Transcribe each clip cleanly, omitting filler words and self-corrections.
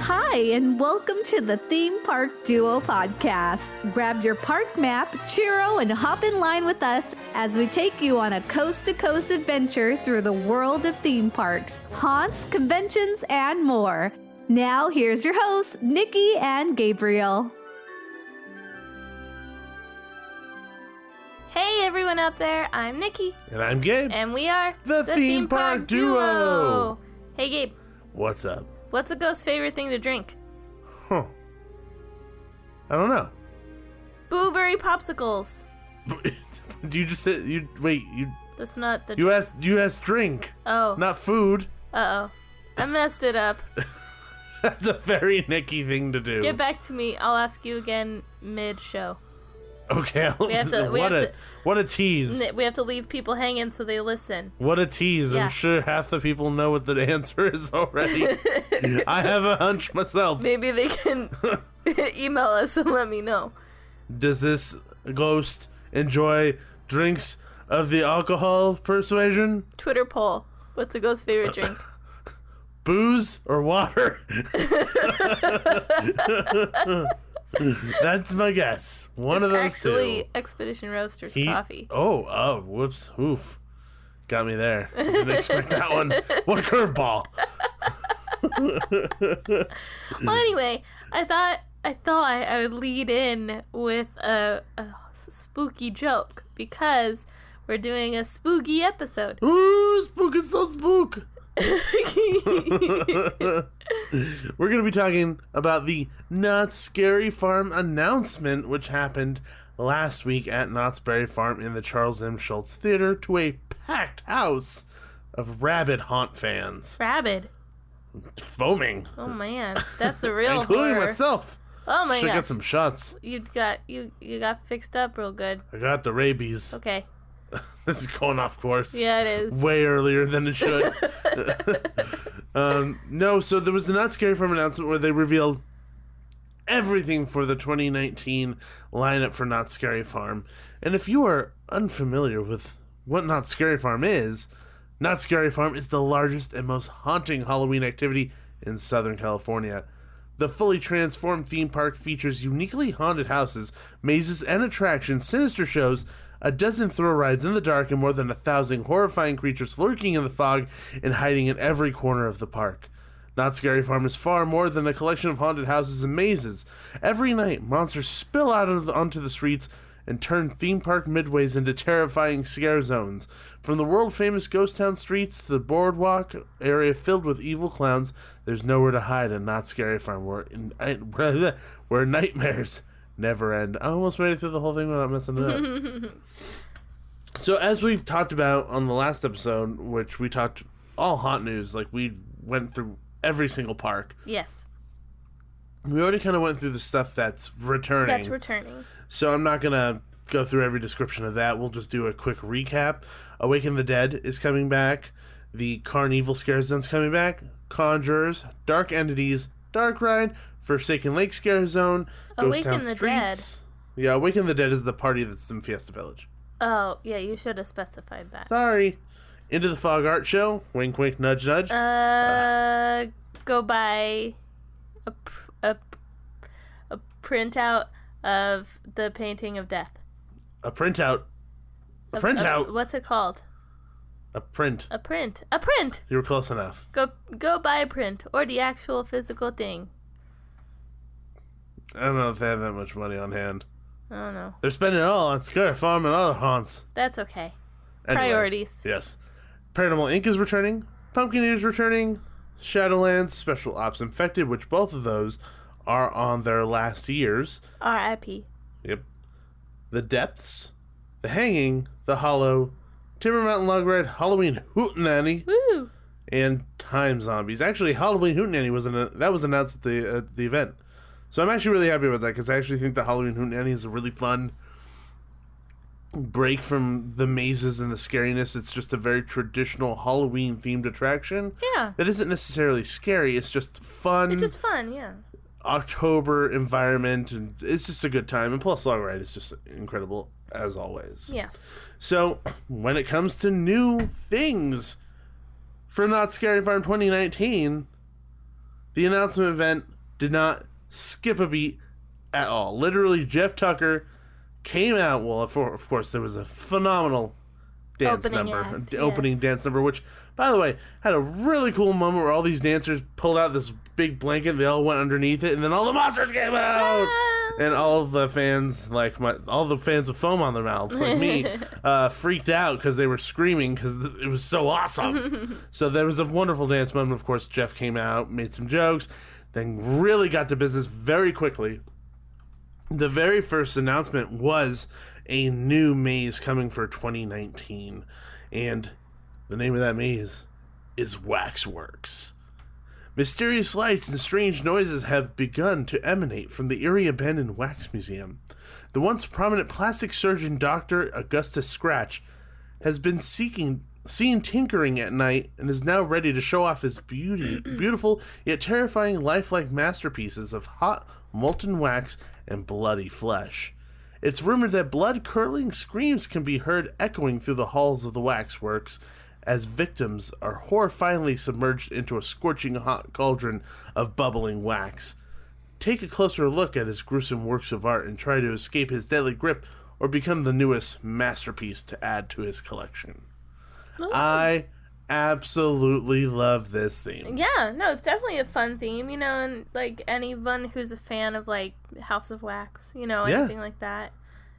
Hi, and welcome to the Theme Park Duo podcast. Grab your park map, churro, and hop in line with us as we take you on a coast-to-coast adventure through the world of theme parks, haunts, conventions, and more. Now, here's your hosts, Nikki and Gabriel. Hey everyone out there, I'm Nikki. And I'm Gabe. And we are the Theme Park Duo. Hey Gabe. What's up? What's a ghost's favorite thing to drink? I don't know. Blueberry popsicles. You just said That's not the... You asked drink. Oh. Not food. Uh-oh. I messed it up. That's a very Nikki thing to do. Get back to me. I'll ask you again mid-show. Okay. What a tease. We have to leave people hanging so they listen. What a tease. Yeah. I'm sure half the people know what the answer is already. I have a hunch myself. Maybe they can email us and let me know. Does this ghost enjoy drinks of the alcohol persuasion? Twitter poll. What's a ghost's favorite drink? Booze or water? That's my guess. One of those two. Actually, Expedition Roasters coffee. Oh, whoops. Oof. Got me there. Didn't expect that one. What curveball. Well, anyway, I thought I would lead in with a spooky joke because we're doing a spooky episode. Ooh, spook is so spook. We're going to be talking about the Knott's Scary Farm announcement, which happened last week at Knott's Berry Farm in the Charles M. Schulz Theater to a packed house of rabid haunt fans. Rabid. Foaming. Oh man, that's the real including horror. Myself. Oh my god. Should get some shots. You got fixed up real good. I got the rabies. Okay. This is going off course. Yeah, it is. Way earlier than it should. No, so there was the Knott's Scary Farm announcement where they revealed everything for the 2019 lineup for Knott's Scary Farm. And if you are unfamiliar with what Knott's Scary Farm is, Knott's Scary Farm is the largest and most haunting Halloween activity in Southern California. The fully transformed theme park features uniquely haunted houses, mazes, and attractions, sinister shows, a dozen thrill rides in the dark, and more than 1,000 horrifying creatures lurking in the fog and hiding in every corner of the park. Knott's Scary Farm is far more than a collection of haunted houses and mazes. Every night, monsters spill out onto the streets and turn theme park midways into terrifying scare zones. From the world-famous ghost town streets to the boardwalk area filled with evil clowns, there's nowhere to hide in Knott's Scary Farm where nightmares never end. I almost made it through the whole thing without messing it up. So as we've talked about on the last episode, which we talked all haunt news, like we went through every single park. Yes. We already kind of went through the stuff that's returning. So I'm not going to go through every description of that. We'll just do a quick recap. Awaken the Dead is coming back. The Carnival Scare Zone's coming back. Conjurers, Dark Entities, Dark Ride, Forsaken Lake Scare Zone, Ghost Town Streets. Dead. Yeah, Awaken the Dead is the party that's in Fiesta Village. Oh, yeah, you should have specified that. Sorry. Into the Fog Art Show. Wink, wink, nudge, nudge. Go buy a printout of the painting of death. A printout. A printout? What's it called? A print. A print. You were close enough. Go buy a print or the actual physical thing. I don't know if they have that much money on hand. I don't know. They're spending it all on Scare Farm and other haunts. That's okay. Anyway, priorities. Yes. Paranormal Inc. is returning. Pumpkin Eater's returning. Shadowlands, Special Ops Infected, which both of those are on their last years. R.I.P. Yep. The Depths, The Hanging, The Hollow, Timber Mountain Log Ride, Halloween Hootenanny, Woo! And Time Zombies. Actually, Halloween Hootenanny was announced at the event. So I'm actually really happy about that because I actually think the Halloween Hootenanny is a really fun break from the mazes and the scariness. It's just a very traditional Halloween themed attraction. Yeah. That isn't necessarily scary. It's just fun. It's just fun, yeah. October environment, and it's just a good time. And plus, Log Ride is just incredible as always. Yes. So, when it comes to new things for Knott's Scary Farm 2019, the announcement event did not skip a beat at all. Literally, Jeff Tucker came out. Well, of course, there was a phenomenal opening dance number, which, by the way, had a really cool moment where all these dancers pulled out this big blanket, they all went underneath it, and then all the monsters came out! And all of the fans, all the fans with foam on their mouths, like me, freaked out because they were screaming because it was so awesome. So there was a wonderful dance moment. Of course, Jeff came out, made some jokes, then really got to business very quickly. The very first announcement was a new maze coming for 2019. And the name of that maze is Waxworks. Mysterious lights and strange noises have begun to emanate from the eerie abandoned wax museum. The once prominent plastic surgeon Dr. Augustus Scratch has been seen tinkering at night and is now ready to show off his beautiful yet terrifying lifelike masterpieces of hot molten wax and bloody flesh. It's rumored that blood-curdling screams can be heard echoing through the halls of the waxworks as victims are horrifyingly submerged into a scorching hot cauldron of bubbling wax. Take a closer look at his gruesome works of art and try to escape his deadly grip or become the newest masterpiece to add to his collection. Ooh. I absolutely love this theme. Yeah, no, it's definitely a fun theme, and like anyone who's a fan of like House of Wax, anything like that.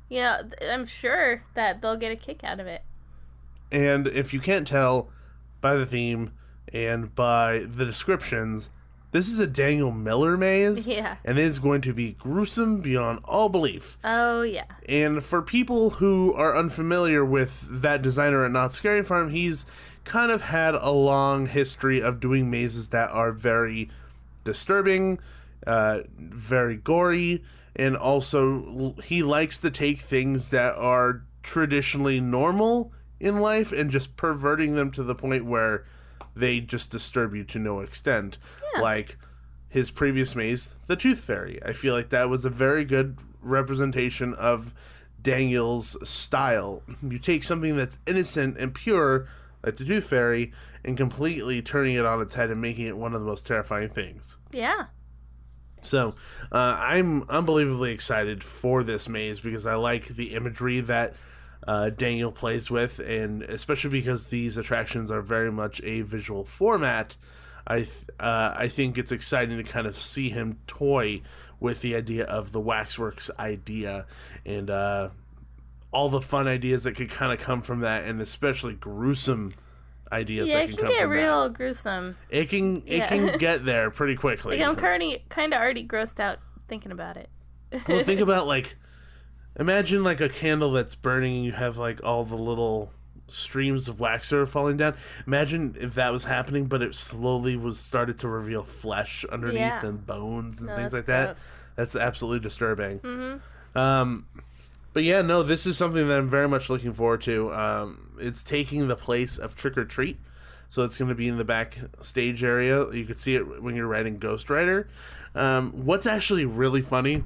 Yeah, I'm sure that they'll get a kick out of it. And if you can't tell by the theme and by the descriptions, this is a Daniel Miller maze. Yeah. And it is going to be gruesome beyond all belief. Oh, yeah. And for people who are unfamiliar with that designer at Knott's Scary Farm, he's kind of had a long history of doing mazes that are very disturbing, very gory, and also he likes to take things that are traditionally normal in life and just perverting them to the point where they just disturb you to no extent. Yeah. Like his previous maze, The Tooth Fairy. I feel like that was a very good representation of Daniel's style. You take something that's innocent and pure, like The Tooth Fairy, and completely turning it on its head and making it one of the most terrifying things. Yeah. So, I'm unbelievably excited for this maze because I like the imagery that Daniel plays with, and especially because these attractions are very much a visual format, I think it's exciting to kind of see him toy with the idea of the Waxworks idea and all the fun ideas that could kind of come from that, and especially gruesome ideas that can come from that. Yeah, it can get real gruesome. It can get there pretty quickly. Like, I'm kind of already grossed out thinking about it. Well, think about, like, imagine, like, a candle that's burning and you have, like, all the little streams of wax that are falling down. Imagine if that was happening, but it slowly started to reveal flesh underneath and bones and things like that. That's absolutely disturbing. Mm-hmm. But yeah, no, this is something that I'm very much looking forward to. It's taking the place of Trick or Treat. So it's going to be in the backstage area. You could see it when you're riding Ghost Rider. What's actually really funny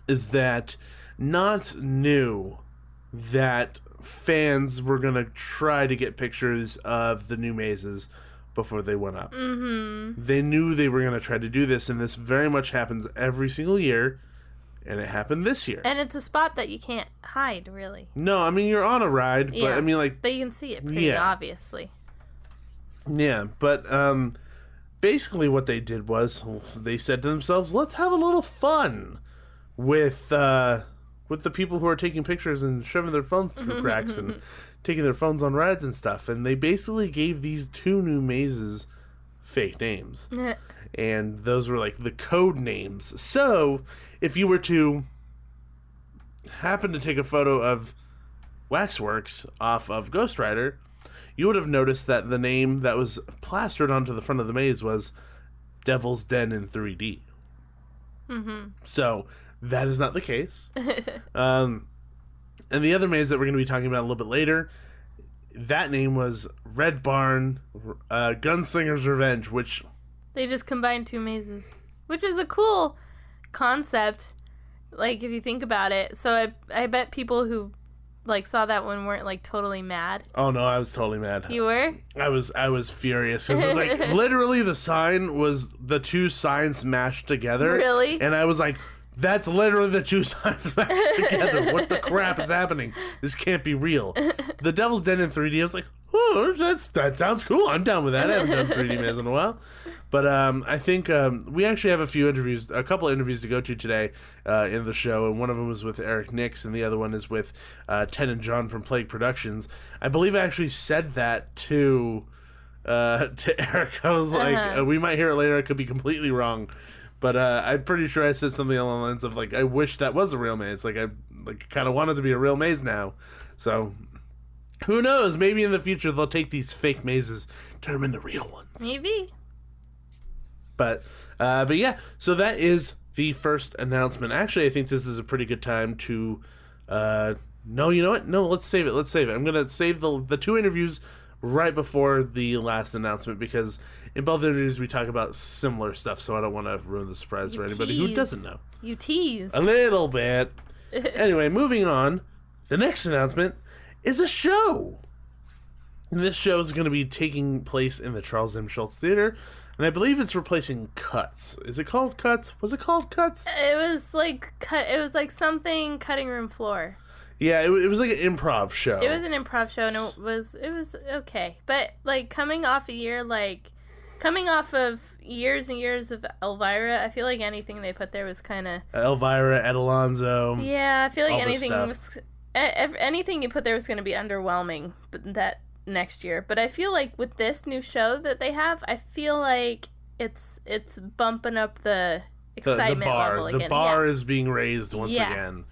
is that Knott knew that fans were going to try to get pictures of the new mazes before they went up. Mm-hmm. They knew they were going to try to do this, and this very much happens every single year, and it happened this year. And it's a spot that you can't hide, really. No, I mean, you're on a ride, but I mean, like... But you can see it pretty obviously. Yeah, but basically what they did was they said to themselves, let's have a little fun with the people who are taking pictures and shoving their phones through cracks and taking their phones on rides and stuff. And they basically gave these two new mazes fake names. And those were like the code names. So if you were to happen to take a photo of Waxworks off of Ghost Rider, you would have noticed that the name that was plastered onto the front of the maze was Devil's Den in 3D. Mm-hmm. So that is not the case. And the other maze that we're going to be talking about a little bit later, that name was Red Barn Gunslinger's Revenge, which... They just combined two mazes, which is a cool concept, like, if you think about it. So I bet people who like saw that one weren't like totally mad? Oh no, I was totally mad. You were? I was furious because it was like literally the sign was the two signs mashed together. Really? And I was like, that's literally the two signs mashed together. What the crap is happening? This can't be real. The Devil's Den in 3D. I was like, oh, that sounds cool. I'm down with that. I haven't done 3D Maze in a while. But I think we actually have a couple interviews to go to today in the show, and one of them was with Eric Nix, and the other one is with Ted and John from Plague Productions. I believe I actually said that to Eric. I was like, we might hear it later. I could be completely wrong, but I'm pretty sure I said something along the lines of like, I wish that was a real maze. Like I kind of want it to be a real maze now. So who knows? Maybe in the future they'll take these fake mazes, turn them into real ones. Maybe. But yeah, so that is the first announcement. Actually, I think this is a pretty good time to, no, you know what? No, let's save it. I'm going to save the two interviews right before the last announcement because in both interviews we talk about similar stuff, so I don't want to ruin the surprise for anybody who doesn't know. You tease. A little bit. Anyway, moving on. The next announcement is a show. And this show is going to be taking place in the Charles M. Schulz Theater. And I believe it's replacing Cuts. Is it called Cuts? Was it called Cuts? It was like something cutting room floor. Yeah, it was like an improv show. It was an improv show, and it was okay. But like coming off of years and years of Elvira, I feel like anything they put there was kind of Elvira, Ed Alonzo. Yeah, I feel like anything you put there was going to be underwhelming. But that. Next year, but I feel like with this new show that they have, I feel like it's bumping up the excitement level again. The bar is being raised once again.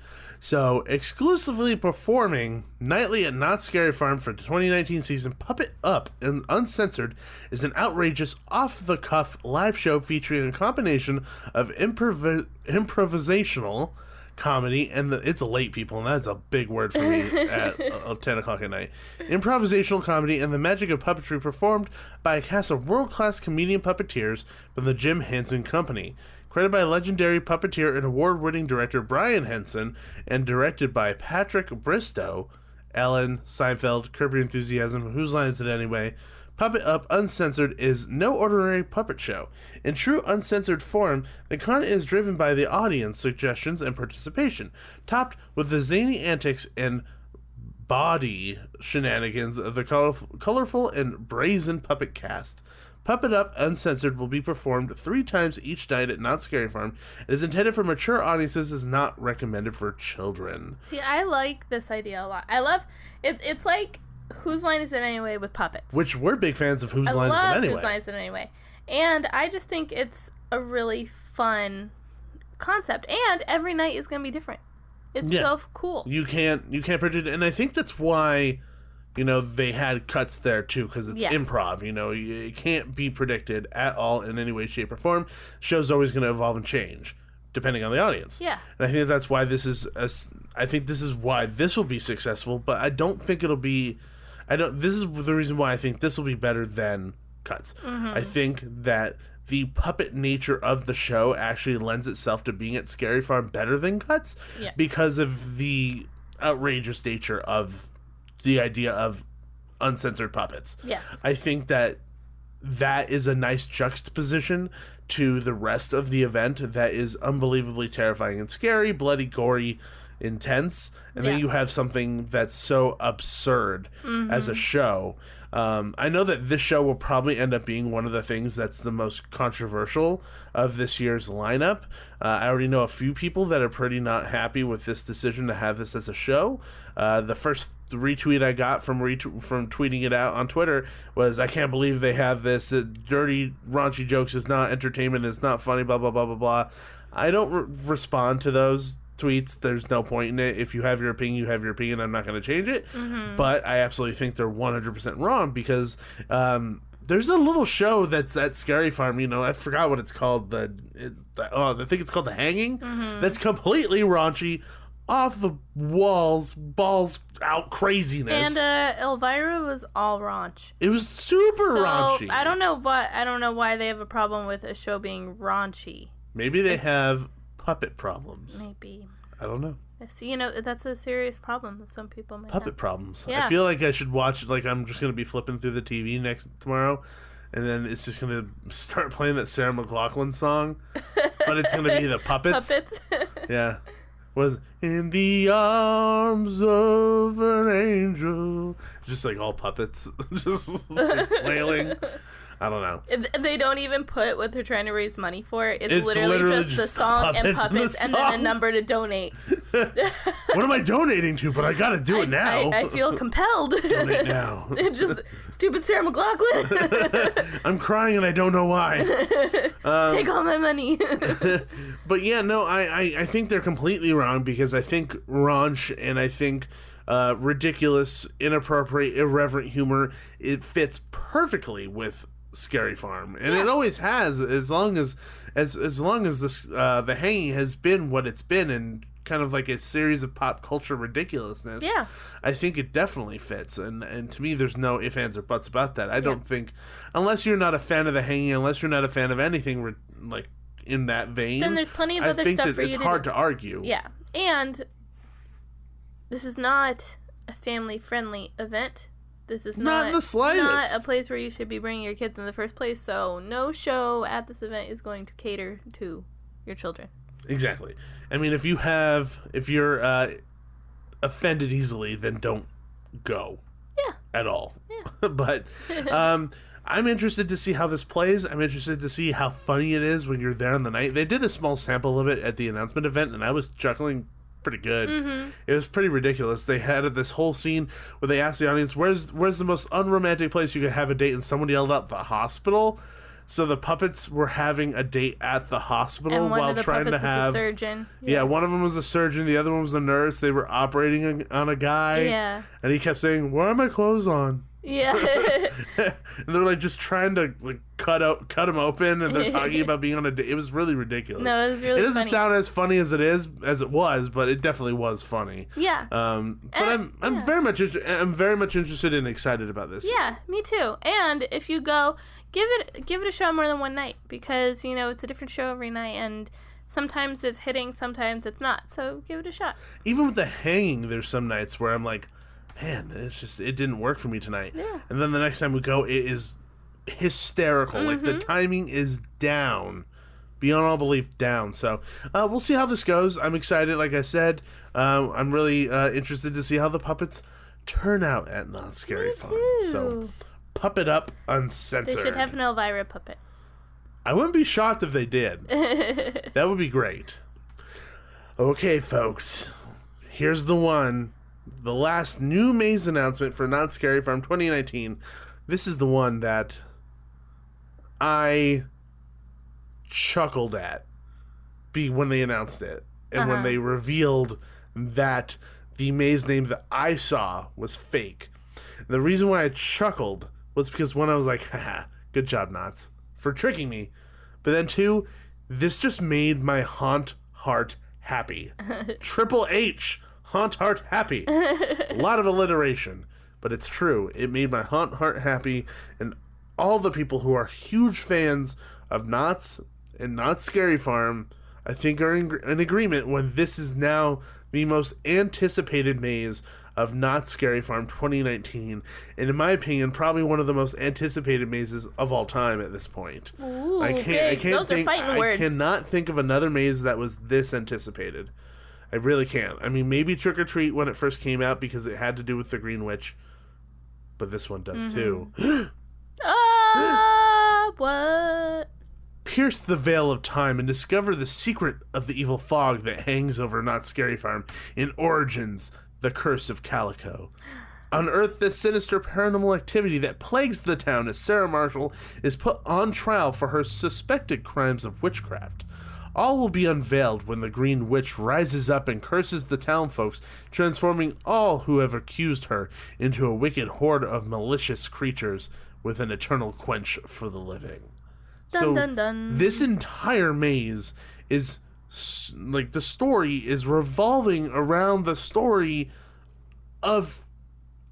So, exclusively performing nightly at Knott's Scary Farm for the 2019 season, Puppet Up and Uncensored is an outrageous, off-the-cuff live show featuring a combination of improvisational comedy, and it's late, people, and that's a big word for me at 10 o'clock at night. Improvisational comedy and the magic of puppetry performed by a cast of world-class comedian puppeteers from the Jim Henson Company. Credited by legendary puppeteer and award-winning director Brian Henson, and directed by Patrick Bristow, Ellen, Seinfeld, Curb Your Enthusiasm, Whose Line Is It Anyway? Puppet Up Uncensored is no ordinary puppet show. In true uncensored form, the content is driven by the audience suggestions and participation, topped with the zany antics and body shenanigans of the colorful and brazen puppet cast. Puppet Up Uncensored will be performed 3 times each night at Knott's Scary Farm. It is intended for mature audiences, is not recommended for children. See, I like this idea a lot. I love it. It's like Whose Line Is It Anyway with puppets. Which we're big fans of Whose Line Is It Anyway. Whose Line Is It Anyway. And I just think it's a really fun concept. And every night is going to be different. It's so cool. You can't predict it. And I think that's why, they had Cuts there too, because it's improv. It can't be predicted at all in any way, shape, or form. The show's always going to evolve and change depending on the audience. Yeah. And I think that's why this is why this will be successful, but I don't think it'll be. This is the reason why I think this will be better than Cuts. Mm-hmm. I think that the puppet nature of the show actually lends itself to being at Scary Farm better than Cuts because of the outrageous nature of the idea of uncensored puppets. Yes. I think that is a nice juxtaposition to the rest of the event that is unbelievably terrifying and scary, bloody, gory, intense, and then you have something that's so absurd as a show. I know that this show will probably end up being one of the things that's the most controversial of this year's lineup. I already know a few people that are pretty not happy with this decision to have this as a show. The first retweet I got from tweeting it out on Twitter was, I can't believe they have this. Dirty, raunchy jokes is not entertainment. It's not funny, blah, blah, blah, blah, blah. I don't respond to those tweets. There's no point in it. If you have your opinion, you have your opinion. I'm not going to change it. Mm-hmm. But I absolutely think they're 100% wrong because there's a little show that's at Scary Farm. I forgot what it's called. I think it's called The Hanging. Mm-hmm. That's completely raunchy, off the walls, balls out craziness. And Elvira was all raunch. It was super raunchy. I don't know why they have a problem with a show being raunchy. Maybe they have puppet problems. Maybe. I don't know. So, that's a serious problem that some people might Puppet have. problems. Yeah. I feel like I should watch, like, I'm just going to be flipping through the TV tomorrow, and then it's just going to start playing that Sarah McLachlan song, but it's going to be the puppets. Puppets. Yeah. Was in the arms of an angel. Just like all puppets. Just like flailing. I don't know. They don't even put what they're trying to raise money for. It's literally just the song and puppets and then a number to donate. What am I donating to? But I gotta do it now. I feel compelled. Donate now. Just stupid Sarah McLachlan. I'm crying and I don't know why. Take all my money. But yeah, no, I think they're completely wrong, because I think raunch and I think ridiculous, inappropriate, irreverent humor, it fits perfectly with Scary Farm, and it always has, as long as this the Hanging has been what it's been, and kind of like a series of pop culture ridiculousness. Yeah, I think it definitely fits, and to me, there's no ifs, ands, or buts about that. I don't think, unless you're not a fan of the Hanging, unless you're not a fan of anything like in that vein, then there's plenty of other stuff stuff for you to do. It's hard to argue. Yeah, and this is not a family-friendly event. This is not in the slightest. Not a place where you should be bringing your kids in the first place. So no show at this event is going to cater to your children. Exactly. I mean, if you're offended easily, then don't go. Yeah. At all. Yeah. But I'm interested to see how this plays. I'm interested to see how funny it is when you're there on the night. They did a small sample of it at the announcement event, and I was chuckling pretty good. Mm-hmm. It was pretty ridiculous. They had this whole scene where they asked the audience, where's the most unromantic place you could have a date, and someone yelled out the hospital. So the puppets were having a date at the hospital while trying to have. A surgeon. Yeah, one of them was a surgeon, the other one was a nurse. They were operating on a guy. Yeah. And he kept saying, "Where are my clothes on?" Yeah. And they're like just trying to like cut him open, and they're talking about being on a date. It was really ridiculous. No, it was really funny. It doesn't sound as funny as it was, but it definitely was funny. Yeah. But I'm very much interested and excited about this. Yeah, me too. And if you go, give it a show more than one night, because it's a different show every night, and sometimes it's hitting, sometimes it's not. So give it a shot. Even with the Hanging, there's some nights where I'm like, man, it didn't work for me tonight. Yeah. And then the next time we go, it is hysterical. Mm-hmm. Like, the timing is down. Beyond all belief, down. So, we'll see how this goes. I'm excited, like I said. I'm really interested to see how the puppets turn out at Not Scary Farm. So, Puppet Up Uncensored. They should have an Elvira puppet. I wouldn't be shocked if they did. That would be great. Okay, folks. Here's the one. The last new maze announcement for Not Scary Farm 2019. This is the one that I chuckled at when they announced it. And when they revealed that the maze name that I saw was fake. The reason why I chuckled was because, one, I was like, haha, good job, Knots, for tricking me. But then, two, this just made my haunt heart happy. Triple H. Haunt heart happy. A lot of alliteration, but it's true. It made my haunt heart happy, and all the people who are huge fans of Knots and Not Scary Farm, I think, are in agreement when this is now the most anticipated maze of Not Scary Farm 2019, and in my opinion, probably one of the most anticipated mazes of all time at this point. Ooh, I words. cannot think of another maze that was this anticipated. I really can't. I mean, maybe Trick or Treat when it first came out because it had to do with the Green Witch. But this one does too. What? Pierce the veil of time and discover the secret of the evil fog that hangs over Not Scary Farm in Origins, The Curse of Calico. Unearth the sinister paranormal activity that plagues the town as Sarah Marshall is put on trial for her suspected crimes of witchcraft. All will be unveiled when the Green Witch rises up and curses the town folks, transforming all who have accused her into a wicked horde of malicious creatures with an eternal quench for the living. Dun, dun, dun. This entire maze is, like, the story is revolving around the story of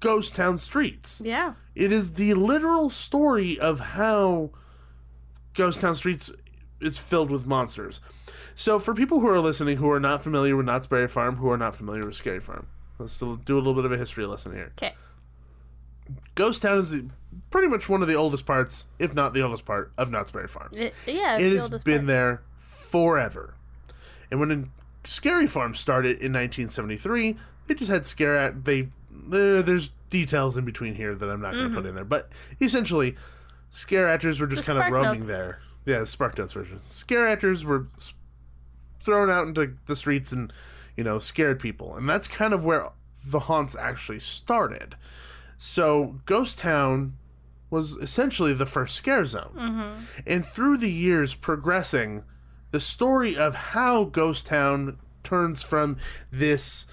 Ghost Town Streets. Yeah. It is the literal story of how Ghost Town Streets is filled with monsters. So for people who are listening who are not familiar with Knott's Berry Farm, who are not familiar with Scary Farm, let's still do a little bit of a history lesson here. Okay. Ghost Town is pretty much one of the oldest parts, if not the oldest part, of Knott's Berry Farm. It has been there forever. And when Scary Farm started in 1973, they just had there's details in between here that I'm not going to put in there. But essentially, scare actors were just kind of roaming there. Yeah, the Spark Notes version. Scare actors were thrown out into the streets and, scared people. And that's kind of where the haunts actually started. So Ghost Town was essentially the first scare zone. Mm-hmm. And through the years progressing, the story of how Ghost Town turns from this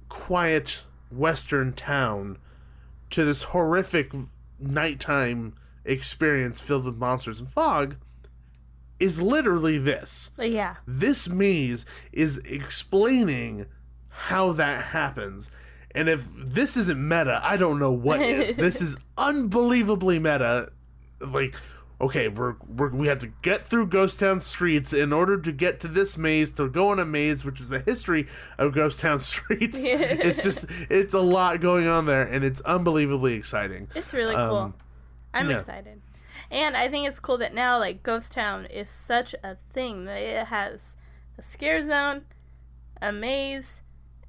quiet western town to this horrific nighttime experience filled with monsters and fog is literally this. Yeah. This maze is explaining how that happens. And if this isn't meta, I don't know what is. This is unbelievably meta. Like, okay, we have to get through Ghost Town streets in order to get to this maze, to go on a maze, which is a history of Ghost Town streets. It's a lot going on there, and it's unbelievably exciting. It's really cool. I'm excited. And I think it's cool that now, like, Ghost Town is such a thing. It has a scare zone, a maze,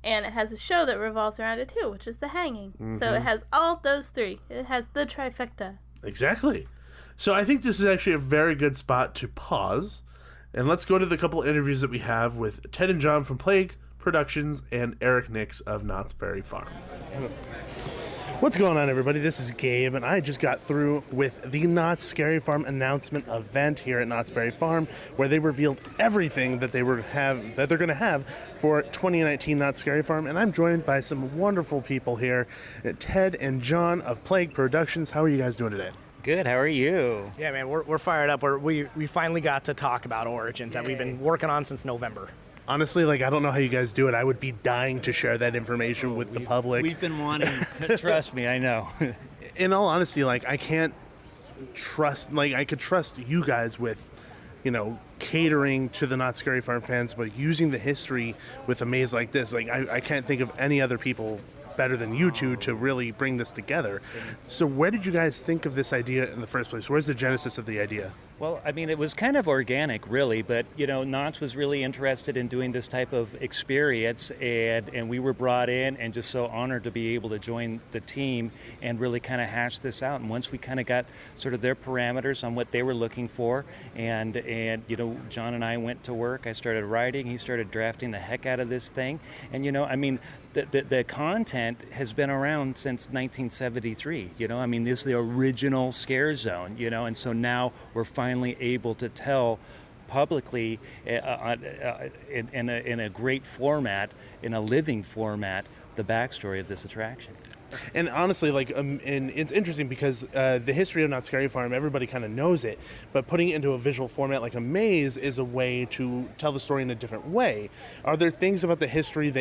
and it has a show that revolves around it too, which is The Hanging. Mm-hmm. So it has all those three. It has the trifecta. Exactly. So I think this is actually a very good spot to pause, and let's go to the couple interviews that we have with Ted and John from Plague Productions and Eric Nix of Knott's Berry Farm. What's going on, everybody? This is Gabe, and I just got through with the Knott's Scary Farm announcement event here at Knott's Berry Farm, where they revealed everything that they're going to have for 2019 Knott's Scary Farm, and I'm joined by some wonderful people here, Ted and John of Plague Productions. How are you guys doing today? Good. How are you? Yeah, man, we're fired up. We finally got to talk about Origins that we've been working on since November. Honestly, I don't know how you guys do it. I would be dying to share that information with the public. We've been wanting to trust me, I know. In all honesty, I can't trust, I could trust you guys with, catering to the Knott's Scary Farm fans, but using the history with a maze like this, I can't think of any other people better than you two to really bring this together. So where did you guys think of this idea in the first place? Where's the genesis of the idea? Well, it was kind of organic, really, but, Knott's was really interested in doing this type of experience, and we were brought in and just so honored to be able to join the team and really kind of hash this out. And once we kind of got sort of their parameters on what they were looking for, and John and I went to work. I started writing. He started drafting the heck out of this thing. And, the content has been around since 1973. This is the original scare zone, and so now we're finally able to tell publicly in a great format, in a living format, the backstory of this attraction. And honestly, and it's interesting because the history of Knott's Scary Farm, everybody kind of knows it, but putting it into a visual format like a maze is a way to tell the story in a different way. Are there things about the history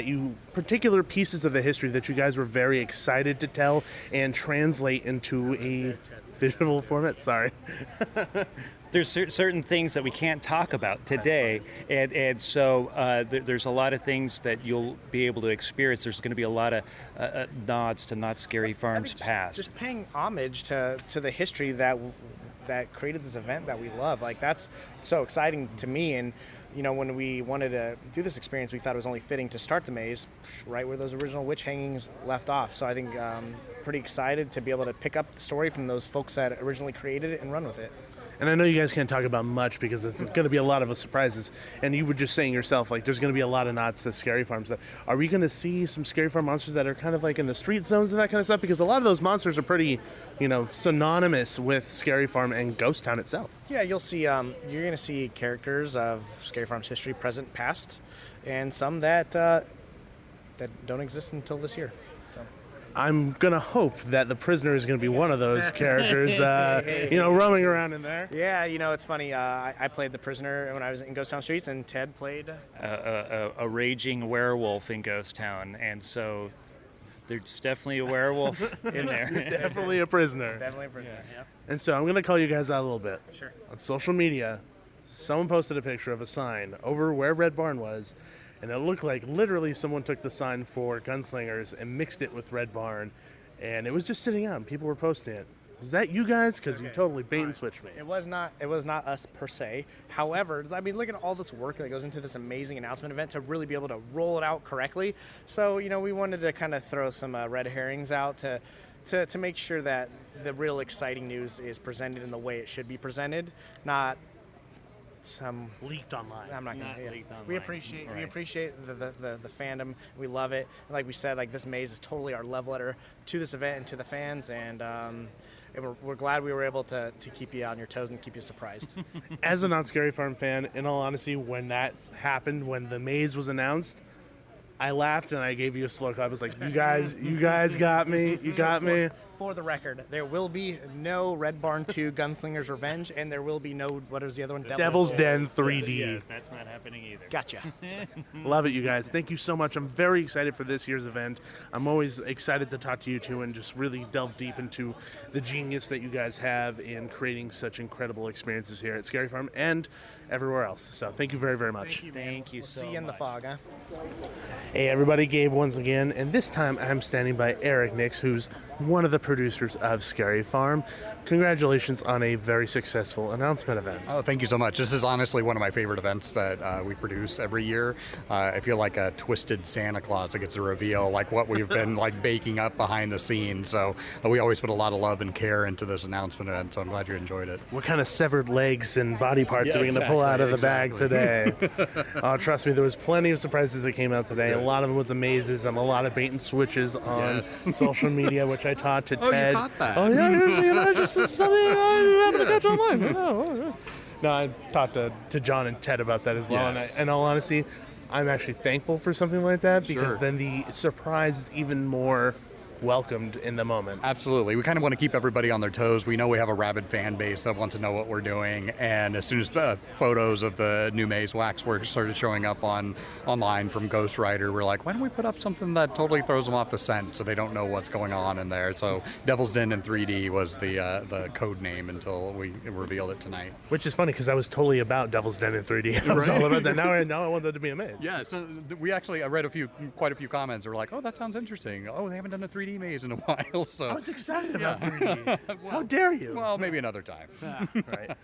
particular pieces of the history that you guys were very excited to tell and translate into a visual format? Sorry. There's certain things that we can't talk about today, and so there's a lot of things that you'll be able to experience. There's going to be a lot of nods to Knott's Scary Farm's past. Just paying homage to the history that created this event that we love. That's so exciting to me. And when we wanted to do this experience, we thought it was only fitting to start the maze right where those original witch hangings left off. So I think pretty excited to be able to pick up the story from those folks that originally created it and run with it. And I know you guys can't talk about much because it's going to be a lot of surprises. And you were just saying yourself, there's going to be a lot of nods to Scary Farm stuff. Are we going to see some Scary Farm monsters that are kind of in the street zones and that kind of stuff? Because a lot of those monsters are pretty, synonymous with Scary Farm and Ghost Town itself. Yeah, you'll see, you're going to see characters of Scary Farm's history, present, past, and some that don't exist until this year. I'm going to hope that the prisoner is going to be one of those characters, roaming around in there. Yeah, it's funny. I played the prisoner when I was in Ghost Town Streets, and Ted played a raging werewolf in Ghost Town, and so there's definitely a werewolf in there. Definitely a prisoner. Definitely a prisoner, yeah. And so I'm going to call you guys out a little bit. Sure. On social media, someone posted a picture of a sign over where Red Barn was, and it looked like literally someone took the sign for Gunslingers and mixed it with Red Barn, and it was just sitting out and people were posting it. Was that you guys? Because you totally bait and switched me. It was not us per se. However, I mean, look at all this work that goes into this amazing announcement event to really be able to roll it out correctly. So, we wanted to kind of throw some red herrings out to make sure that the real exciting news is presented in the way it should be presented, not some Leaked online. I'm not gonna. leaked online. We appreciate the fandom. We love it. And like we said, like this maze is totally our love letter to this event and to the fans. And we're glad we were able to keep you on your toes and keep you surprised. As a Not Scary Farm fan, in all honesty, when that happened, when the maze was announced, I laughed and I gave you a slow clap. I was like, you guys got me. You got me. For the record, there will be no Red Barn 2 Gunslinger's Revenge, and there will be no, what is the other one? Devil's Den 3D. Yeah, that's not happening either. Gotcha. Love it, you guys. Thank you so much. I'm very excited for this year's event. I'm always excited to talk to you two and just really delve deep into the genius that you guys have in creating such incredible experiences here at Scary Farm and everywhere else. So thank you very, very much. Thank you We'll so see you in the much. fog, huh? Hey everybody, Gabe once again, and this time I'm standing by Eric Nix, who's one of the producers of Scary Farm. Congratulations on a very successful announcement event. Oh, thank you so much. This is honestly one of my favorite events that we produce every year. I feel like a twisted Santa Claus that gets to reveal like what we've been like baking up behind the scenes. So we always put a lot of love and care into this announcement event. So I'm glad you enjoyed it. What kind of severed legs and body parts Yeah, are we going to pull out of the exactly. bag today? Trust me, there was plenty of surprises that came out today. A lot of them with the mazes and a lot of bait and switches on Yes. social media, which I taught to Oh, you Ted. caught that? Oh yeah, just something I happened to catch online. No, I talked to John and Ted about that as well. Yes. And in all honesty, I'm actually thankful for something like that because Sure. then the surprise is even more welcomed in the moment. Absolutely. We kind of want to keep everybody on their toes. We know we have a rabid fan base that wants to know what we're doing. And as soon as photos of the new maze waxwork started showing up online from Ghost Rider, we're like, why don't we put up something that totally throws them off the scent so they don't know what's going on in there? So Devil's Den in 3D was the code name until we revealed it tonight. Which is funny because I was totally about Devil's Den in 3D. I was all about that. Now I want that to be a maze. Yeah, so I read quite a few comments that were like, oh, that sounds interesting. Oh, they haven't done a 3D maze in a while. So I was excited about 3D. How dare you? well, maybe another time. Right.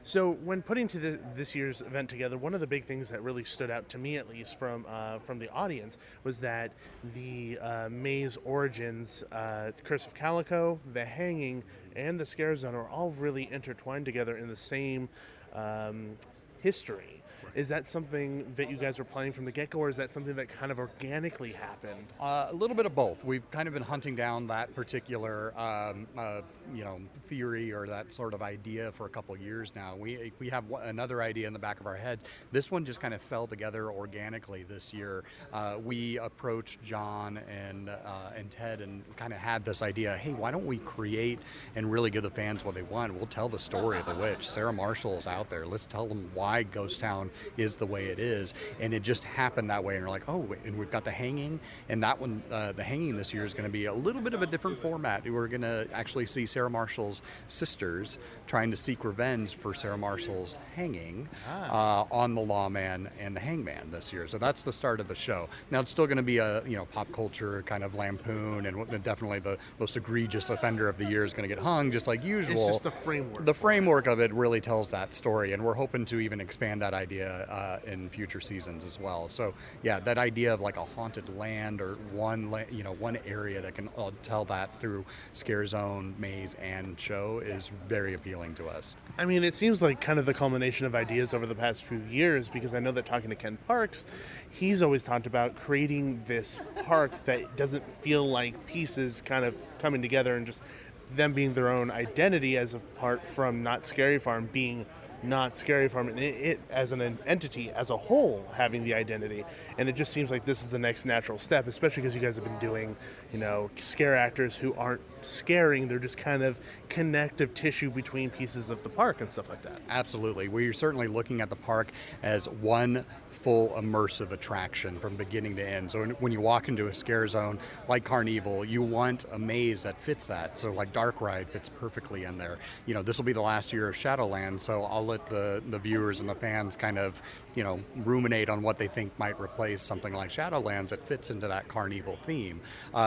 So when putting this year's event together, one of the big things that really stood out to me, at least from the audience, was that the maze origins, Curse of Calico, the Hanging, and the Scare Zone are all really intertwined together in the same history. Is that something that you guys were planning from the get-go, or is that something that kind of organically happened? A little bit of both. We've kind of been hunting down that particular, theory or that sort of idea for a couple years now. We have another idea in the back of our heads. This one just kind of fell together organically this year. We approached John and Ted and kind of had this idea. Hey, why don't we create and really give the fans what they want? We'll tell the story of the witch. Sarah Marshall is out there. Let's tell them why Ghost Town is the way it is. And it just happened that way. And we're like, oh, and we've got the Hanging, and that one, the Hanging this year is going to be a little bit of a different format. We're going to actually see Sarah Marshall's sisters trying to seek revenge for Sarah Marshall's hanging on the Lawman and the Hangman this year. So that's the start of the show. Now it's still going to be a pop culture kind of lampoon, and definitely the most egregious offender of the year is going to get hung, just like usual. It's just the framework. The framework of it really tells that story, and we're hoping to even expand that idea in future seasons as well. So yeah, that idea of like a haunted land or one area that can tell that through Scare Zone, maze, and show is very appealing to us. I mean, it seems like kind of the culmination of ideas over the past few years, because I know that talking to Ken Parks, he's always talked about creating this park that doesn't feel like pieces kind of coming together and just them being their own identity, as apart from Not Scary Farm being Not Scary Farm, and it as an entity as a whole having the identity. And it just seems like this is the next natural step, especially because you guys have been doing, scare actors who aren't scaring, they're just kind of connective tissue between pieces of the park and stuff like that. Absolutely. We're certainly looking at the park as one full immersive attraction from beginning to end. So when you walk into a Scare Zone like Carnival, you want a maze that fits that. So like Dark Ride fits perfectly in there. This will be the last year of Shadowland, so a let the viewers and the fans kind of, ruminate on what they think might replace something like Shadowlands that fits into that Carnival theme.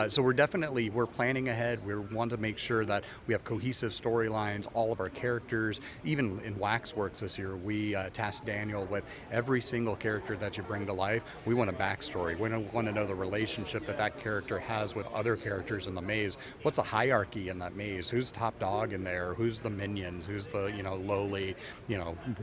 So we're planning ahead. We want to make sure that we have cohesive storylines, all of our characters. Even in Waxworks this year, we tasked Daniel with every single character that you bring to life. We want a backstory. We want to know the relationship that character has with other characters in the maze. What's the hierarchy in that maze? Who's top dog in there? Who's the minion? Who's the, lowly,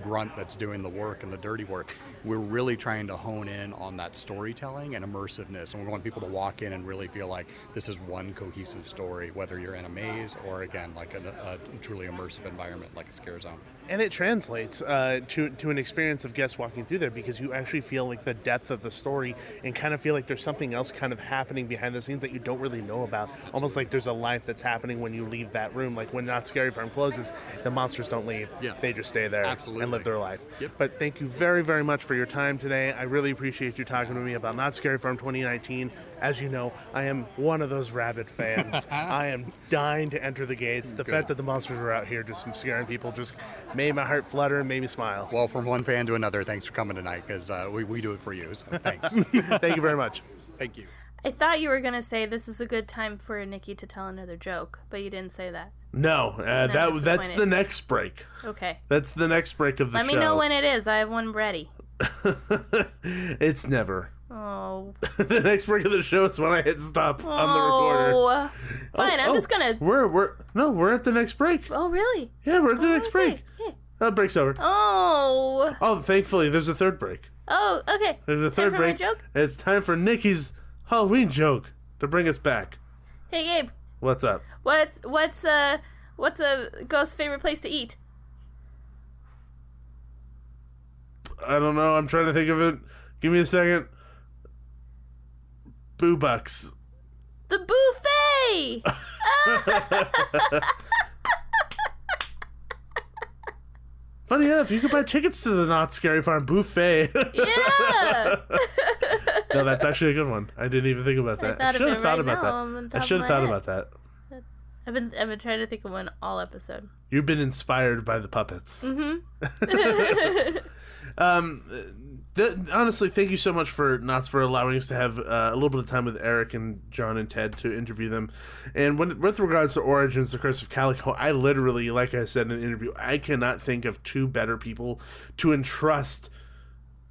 grunt that's doing the work and the dirty work? We're really trying to hone in on that storytelling and immersiveness, and we want people to walk in and really feel like this is one cohesive story, whether you're in a maze or, again, like a truly immersive environment like a scare zone. And it translates to an experience of guests walking through there, because you actually feel like the depth of the story and kind of feel like there's something else kind of happening behind the scenes that you don't really know about. Almost like there's a life that's happening when you leave that room. Like when Not Scary Farm closes, the monsters don't leave. Yeah. They just stay there Absolutely. and live their life. Yep. But thank you very, very much for your time today. I really appreciate you talking to me about Not Scary Farm 2019. As you know, I am one of those rabid fans. I am dying to enter the gates. The fact that the monsters were out here just scaring people just made my heart flutter and made me smile. Well, from one fan to another, thanks for coming tonight, because we do it for you, so thanks. Thank you very much. Thank you. I thought you were going to say this is a good time for Nikki to tell another joke, but you didn't say that. No, that's disappointed. the next break. Okay. That's the next break of the show. Let me know when it is. I have one ready. It's never. Oh. The next break of the show is when I hit stop on the recorder. Fine, I'm just gonna. We're at the next break. Oh, really? Yeah, we're at the next okay. break. Yeah. That break's over. Oh. Oh, thankfully, there's a third break. Oh, okay. There's a third Time for my break. joke? It's time for Nikki's Halloween joke to bring us back. Hey, Gabe. What's up? What's a ghost's favorite place to eat? I don't know. I'm trying to think of it. Give me a second. Boo Bucks. The buffet. Funny enough, you could buy tickets to the Not Scary Farm buffet. Yeah. No, that's actually a good one. I didn't even think about that. I should have thought about that. I should have thought about that. I've been trying to think of one all episode. You've been inspired by the puppets. Mm-hmm. Honestly, thank you so much for allowing us to have a little bit of time with Eric and John and Ted to interview them. And with regards to Origins, The Curse of Calico, I literally, like I said in the interview, I cannot think of two better people to entrust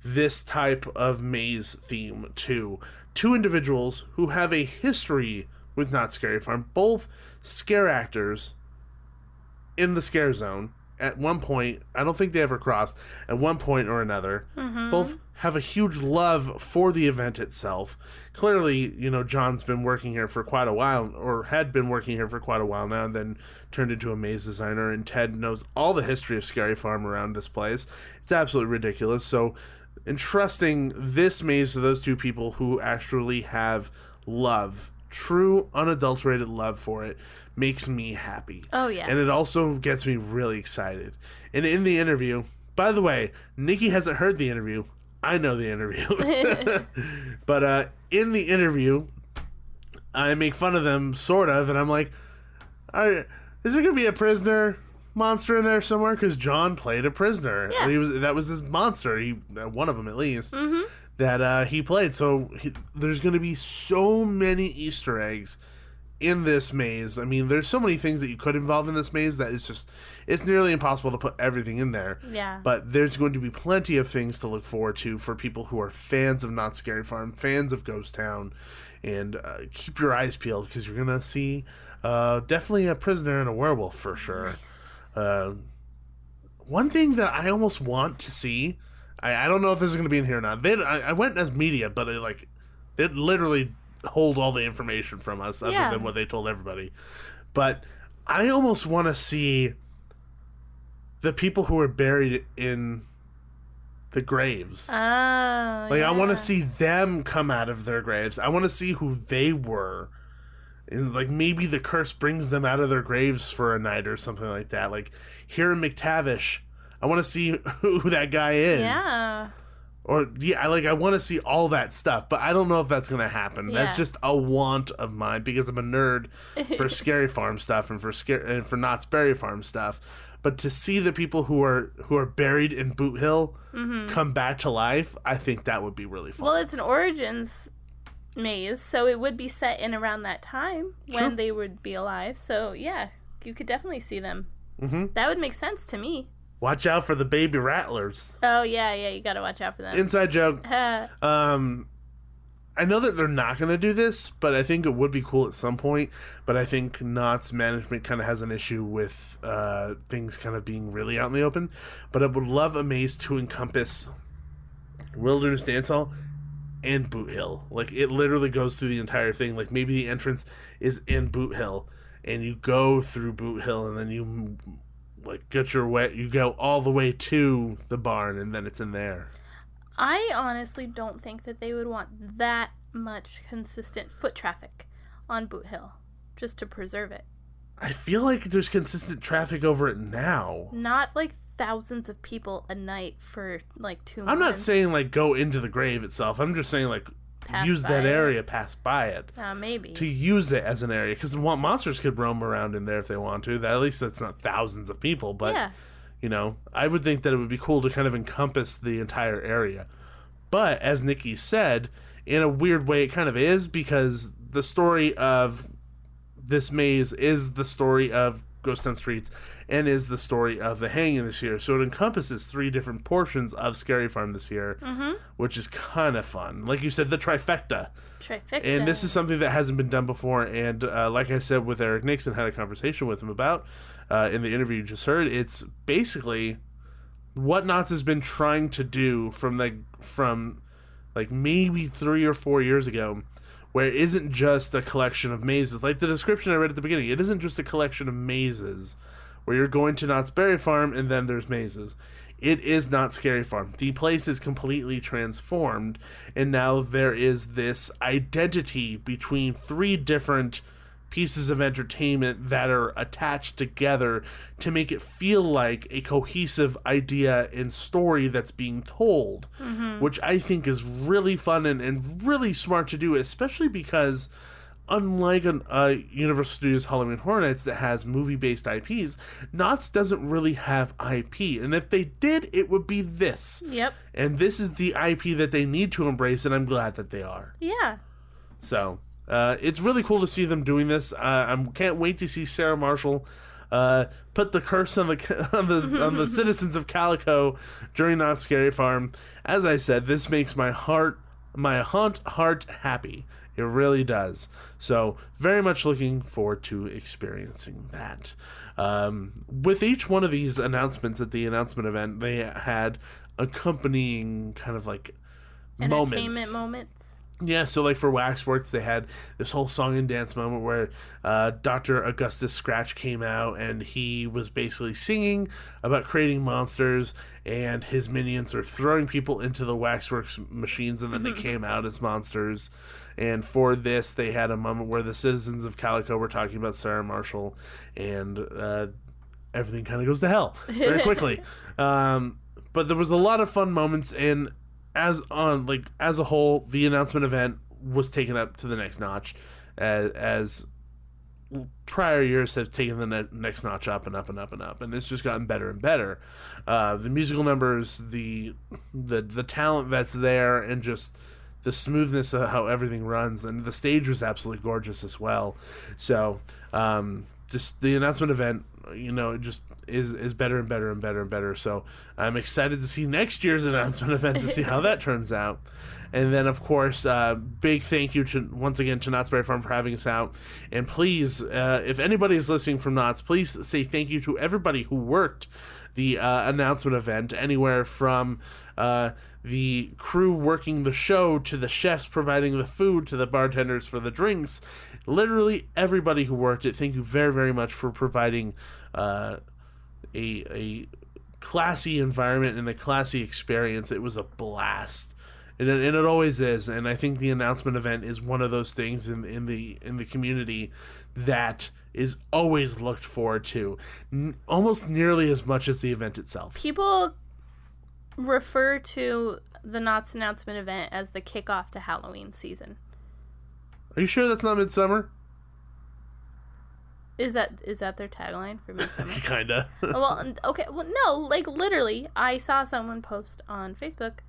this type of maze theme to. Two individuals who have a history with Not Scary Farm, both scare actors in the scare zone. At one point, I don't think they ever crossed, at one point or another. Mm-hmm. Both have a huge love for the event itself. Clearly, John's been working here for quite a while, or had been working here for quite a while now, and then turned into a maze designer, and Ted knows all the history of Scary Farm around this place. It's absolutely ridiculous. So, entrusting this maze to those two people who actually have love, true, unadulterated love for it, makes me happy. Oh, yeah. And it also gets me really excited. And in the interview, by the way, Nikki hasn't heard the interview. I know the interview. But in the interview, I make fun of them, sort of, and I'm like, is there going to be a prisoner monster in there somewhere? Because John played a prisoner. Yeah. That was his monster, one of them at least, that he played. So there's going to be so many Easter eggs in this maze. I mean, there's so many things that you could involve in this maze that it's nearly impossible to put everything in there. Yeah. But there's going to be plenty of things to look forward to for people who are fans of Not Scary Farm, fans of Ghost Town, and keep your eyes peeled, because you're going to see definitely a prisoner and a werewolf for sure. Nice. One thing that I almost want to see, I don't know if this is going to be in here or not. I went as media, but they literally hold all the information from us other than what they told everybody. But I almost want to see the people who are buried in the graves. I want to see them come out of their graves. I want to see who they were. And maybe the curse brings them out of their graves for a night or something like that. Like Hiram McTavish, I want to see who that guy is. Yeah. Or I want to see all that stuff, but I don't know if that's going to happen. Yeah. That's just a want of mine, because I'm a nerd for Scary Farm stuff and for Knott's Berry Farm stuff. but to see the people who are buried in Boot Hill come back to life, I think that would be really fun. Well, it's an Origins maze, so it would be set in around that time when they would be alive. So yeah, you could definitely see them. Mm-hmm. That would make sense to me. Watch out for the baby rattlers. Oh yeah, you gotta watch out for them. Inside joke. I know that they're not going to do this, but I think it would be cool at some point. But I think Knott's management kind of has an issue with things kind of being really out in the open. But I would love a maze to encompass Wilderness Dance Hall and Boot Hill. Like, it literally goes through the entire thing. Like, maybe the entrance is in Boot Hill, and you go through Boot Hill, and then you get your way. You go all the way to the barn, and then it's in there. I honestly don't think that they would want that much consistent foot traffic on Boot Hill just to preserve it. I feel like there's consistent traffic over it now. Not like thousands of people a night for like 2 months. I'm not saying like go into the grave itself. I'm just saying like use that area, pass by it. Maybe. To use it as an area. Because monsters could roam around in there if they want to. At least that's not thousands of people. But, yeah. You know, I would think that it would be cool to kind of encompass the entire area. But, as Nikki said, in a weird way it kind of is, because the story of this maze is the story of Ghost Town Streets and is the story of the hanging this year. So it encompasses 3 different portions of Scary Farm this year, which is kind of fun. Like you said, the trifecta. And this is something that hasn't been done before. And like I said with Eric Nixon, had a conversation with him about in the interview you just heard, it's basically what Knott's has been trying to do from maybe 3 or 4 years ago, where it isn't just a collection of mazes. Like the description I read at the beginning, it isn't just a collection of mazes where you're going to Knott's Berry Farm and then there's mazes. It is not Scary Farm. The place is completely transformed, and now there is this identity between 3 different pieces of entertainment that are attached together to make it feel like a cohesive idea and story that's being told, which I think is really fun and really smart to do, especially because unlike Universal Studios Halloween Horror Nights that has movie-based IPs, Knott's doesn't really have IP, and if they did, it would be this. Yep. And this is the IP that they need to embrace, and I'm glad that they are. Yeah. So it's really cool to see them doing this. I can't wait to see Sarah Marshall put the curse on the citizens of Calico during Knott's Scary Farm. As I said, this makes my heart happy. It really does. So very much looking forward to experiencing that. With each one of these announcements at the announcement event, they had accompanying kind of like entertainment moments. Yeah, so like for Waxworks, they had this whole song and dance moment where Dr. Augustus Scratch came out and he was basically singing about creating monsters, and his minions were throwing people into the Waxworks machines, and then they came out as monsters. And for this, they had a moment where the citizens of Calico were talking about Sarah Marshall, and everything kind of goes to hell very quickly. But there was a lot of fun moments, and as a whole, the announcement event was taken up to the next notch, as prior years have taken the next notch up and up and up and up, and it's just gotten better and better. The musical numbers, the talent that's there, and just the smoothness of how everything runs, and the stage was absolutely gorgeous as well. So just the announcement event, it just is better and better and better and better. So I'm excited to see next year's announcement event to see how that turns out. And then, of course, big thank you once again to Knott's Berry Farm for having us out. And please, if anybody is listening from Knott's, please say thank you to everybody who worked the announcement event, anywhere from the crew working the show to the chefs providing the food to the bartenders for the drinks. Literally everybody who worked it, thank you very, very much for providing a classy environment and a classy experience. It was a blast. And it always is, and I think the announcement event is one of those things in the community that is always looked forward to, almost nearly as much as the event itself. People refer to the Knott's announcement event as the kickoff to Halloween season. Are you sure that's not Midsummer? Is that their tagline for Midsummer? Kinda. Well, okay. Well, no, like literally, I saw someone post on Facebook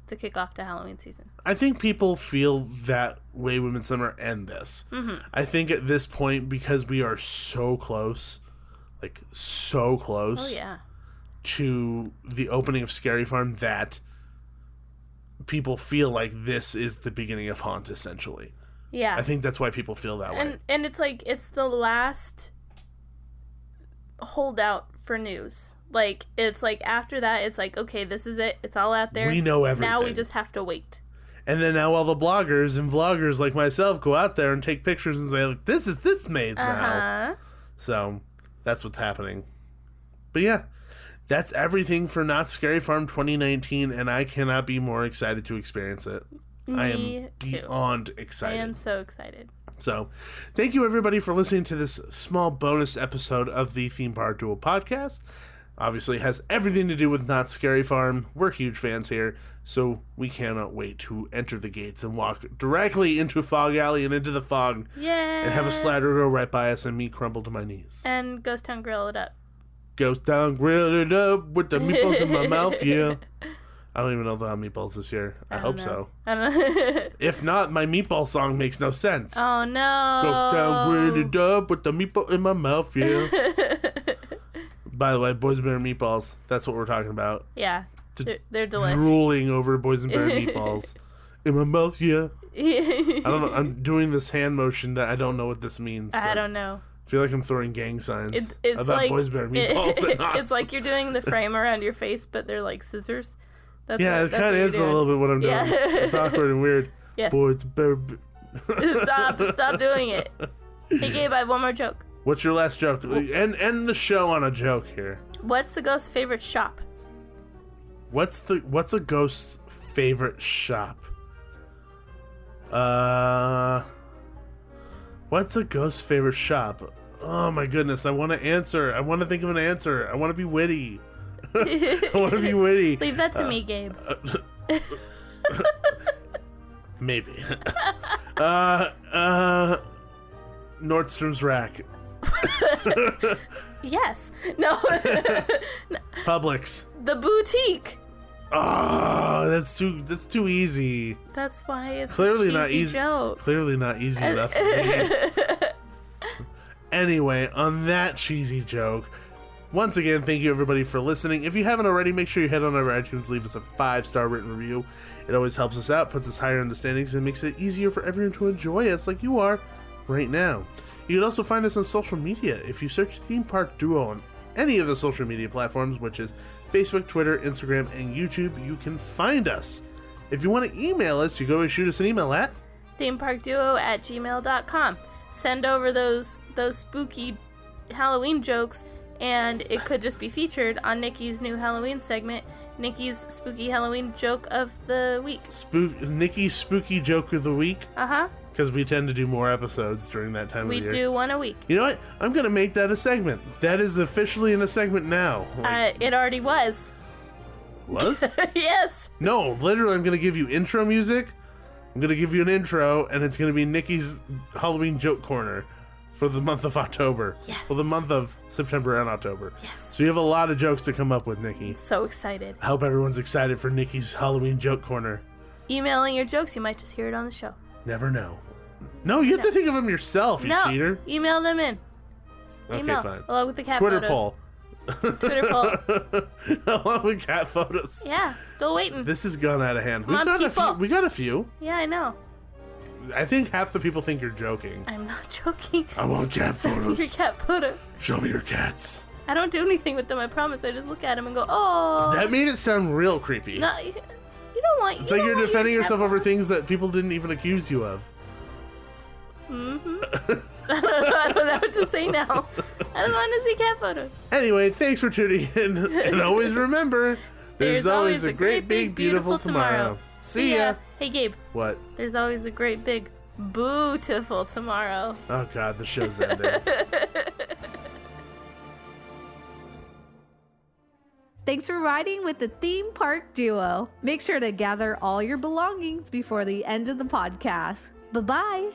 to kick off to Halloween season. I think people feel that way with Midsummer and this. Mm-hmm. I think at this point, because we are so close, like so close to the opening of Scary Farm, that people feel like this is the beginning of Haunt, essentially. Yeah. I think that's why people feel that way. And it's like, it's the last holdout for news. Like, it's like, after that, it's like, okay, this is it. It's all out there. We know everything. Now we just have to wait. And then now all the bloggers and vloggers like myself go out there and take pictures and say, like, this made now. So that's what's happening. But yeah, that's everything for Not Scary Farm 2019, and I cannot be more excited to experience it. I am beyond excited. I am so excited. So, thank you everybody for listening to this small bonus episode of the Theme Park Duel podcast. Obviously, it has everything to do with Not Scary Farm. We're huge fans here, so we cannot wait to enter the gates and walk directly into Fog Alley and into the fog. Yes. And have a slider go right by us and me crumble to my knees. And Ghost Town grill it up. Ghost Town grill it up with the meatballs in my mouth, yeah. I don't even know if they'll have meatballs this year. I hope so. I don't know. If not, my meatball song makes no sense. Oh, no. Ghost Town grill it up with the meatball in my mouth, yeah. By the way, Boysenberry meatballs. That's what we're talking about. Yeah, they're delicious. Drooling over Boysenberry meatballs. In my mouth, yeah. I don't know. I'm doing this hand motion that I don't know what this means. I don't know. I feel like I'm throwing gang signs it's about like, Boysenberry meatballs and knots. It's like you're doing the frame around your face, but they're like scissors. It kind of is a little bit what I'm doing. Yeah. It's awkward and weird. Yes. Boysenberry. Stop doing it. Hey, Gabe, I have one more joke. What's your last joke? End the show on a joke here. What's a ghost's favorite shop? What's a ghost's favorite shop? What's a ghost's favorite shop? Oh my goodness, I want to answer. I want to think of an answer. I want to be witty. I want to be witty. Leave that to me, Gabe. Maybe. Nordstrom's Rack. Yes. No. Publix. The boutique. Oh, that's too easy. That's why it's clearly a cheesy not easy. Joke. Clearly not easy enough for me. Anyway, on that cheesy joke, once again, thank you everybody for listening. If you haven't already, make sure you head on over to iTunes, leave us a 5-star written review. It always helps us out, puts us higher in the standings, and makes it easier for everyone to enjoy us like you are right now. You can also find us on social media. If you search Theme Park Duo on any of the social media platforms, which is Facebook, Twitter, Instagram, and YouTube, you can find us. If you want to email us, you can always shoot us an email at themeparkduo@gmail.com. Send over those spooky Halloween jokes, and it could just be featured on Nikki's new Halloween segment, Nikki's Spooky Halloween Joke of the Week. Nikki's Spooky Joke of the Week? Uh-huh. Because we tend to do more episodes during that time of year. We do one a week. You know what? I'm going to make that a segment. That is officially in a segment now. It already was. Was? Yes. No, literally, I'm going to give you intro music. I'm going to give you an intro, and it's going to be Nikki's Halloween Joke Corner for the month of October. Yes. For the month of September and October. Yes. So you have a lot of jokes to come up with, Nikki. So excited. I hope everyone's excited for Nikki's Halloween Joke Corner. Emailing your jokes, you might just hear it on the show. Never know. No, you have to think of them yourself, you cheater. Email them in. Okay, fine. Along with the cat Twitter photos. Twitter poll. Along with cat photos. Yeah, still waiting. This has gone out of hand. Come on, people. We got a few. Yeah, I know. I think half the people think you're joking. I'm not joking. I want cat photos. Your cat photos. Show me your cats. I don't do anything with them, I promise. I just look at them and go, oh. That made it sound real creepy. No, you don't want. It's like you're defending yourself over things that people didn't even accuse you of. Mm-hmm. I don't know what to say now. I don't want to see cat photos. Anyway, thanks for tuning in. And always remember, there's always a great, big, beautiful tomorrow. See ya. Hey, Gabe. What? There's always a great, big, bootiful tomorrow. Oh, God, the show's ending. Thanks for riding with the Theme Park Duo. Make sure to gather all your belongings before the end of the podcast. Bye-bye.